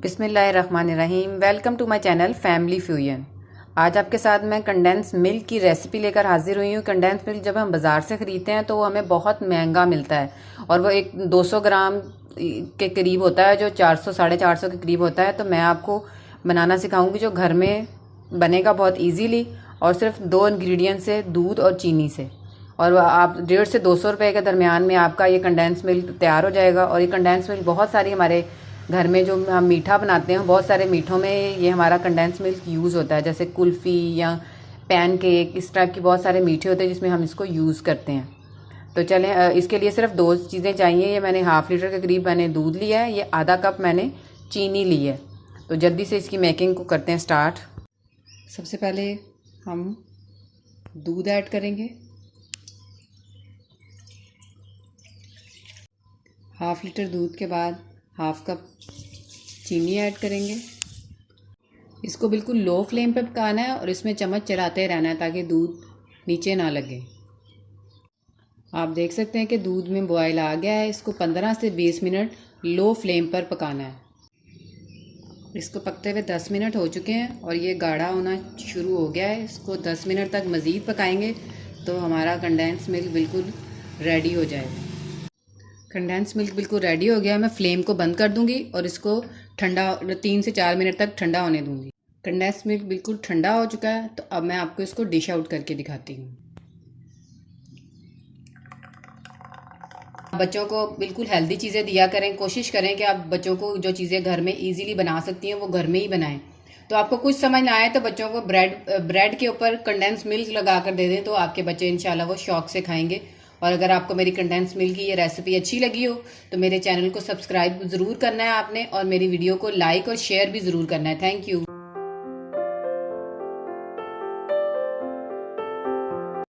बिस्मिल्लाहिर्रहमानिर्रहीम। Welcome to my channel Family Fusion. आज आपके साथ मैं कंडेंस मिल्क की रेसिपी लेकर हाजिर हुई हूँ। कंडेंस मिल्क जब हम बाज़ार से ख़रीदते हैं तो वो हमें बहुत महंगा मिलता है और वो एक 200 ग्राम के करीब होता है, जो 400 450 के करीब होता है। तो मैं आपको बनाना सिखाऊंगी जो घर में बनेगा बहुत ईजीली और सिर्फ 2 इंग्रेडिएंट से, दूध और चीनी से। और आप 150 से 200 रुपये के दरमियान में आपका ये कंडेंस मिल्क तैयार हो जाएगा। और ये कंडेंस मिल्क बहुत सारी हमारे घर में जो हम मीठा बनाते हैं, बहुत सारे मीठों में ये हमारा कंडेंस मिल्क यूज़ होता है, जैसे कुल्फ़ी या पैन केक, इस टाइप की बहुत सारे मीठे होते हैं जिसमें हम इसको यूज़ करते हैं। तो चलें, इसके लिए सिर्फ 2 चीज़ें चाहिए। ये मैंने ½ लीटर के करीब मैंने दूध लिया है, ये आधा कप मैंने चीनी ली है। तो जल्दी से इसकी मेकिंग को करते हैं स्टार्ट। सबसे पहले हम दूध ऐड करेंगे, ½ लीटर दूध के बाद ½ कप चीनी ऐड करेंगे। इसको बिल्कुल लो फ्लेम पे पकाना है और इसमें चम्मच चलाते रहना है ताकि दूध नीचे ना लगे। आप देख सकते हैं कि दूध में बॉयल आ गया है। इसको 15 से 20 मिनट लो फ्लेम पर पकाना है। इसको पकते हुए 10 मिनट हो चुके हैं और ये गाढ़ा होना शुरू हो गया है। इसको 10 मिनट तक मज़ीद पकाएंगे तो हमारा कंडेंस मिल्क बिल्कुल रेडी हो जाएगा। कंडेंस मिल्क बिल्कुल रेडी हो गया है। मैं फ्लेम को बंद कर दूंगी और इसको ठंडा 3 से 4 मिनट तक ठंडा होने दूंगी। कंडेंस मिल्क बिल्कुल ठंडा हो चुका है। तो अब मैं आपको इसको डिश आउट करके दिखाती हूँ। बच्चों को बिल्कुल हेल्दी चीज़ें दिया करें। कोशिश करें कि आप बच्चों को जो चीज़ें घर में इजीली बना सकती हैं वो घर में ही बनाएं। तो आपको कुछ समझ ना आए तो बच्चों को ब्रेड के ऊपर कंडेंस मिल्क लगा कर दे दें, तो आपके बच्चे इंशाल्लाह वो शौक से खाएंगे। और अगर आपको मेरी कंडेंस मिल्क की ये रेसिपी अच्छी लगी हो तो मेरे चैनल को सब्सक्राइब ज़रूर करना है आपने, और मेरी वीडियो को लाइक और शेयर भी ज़रूर करना है। Thank you.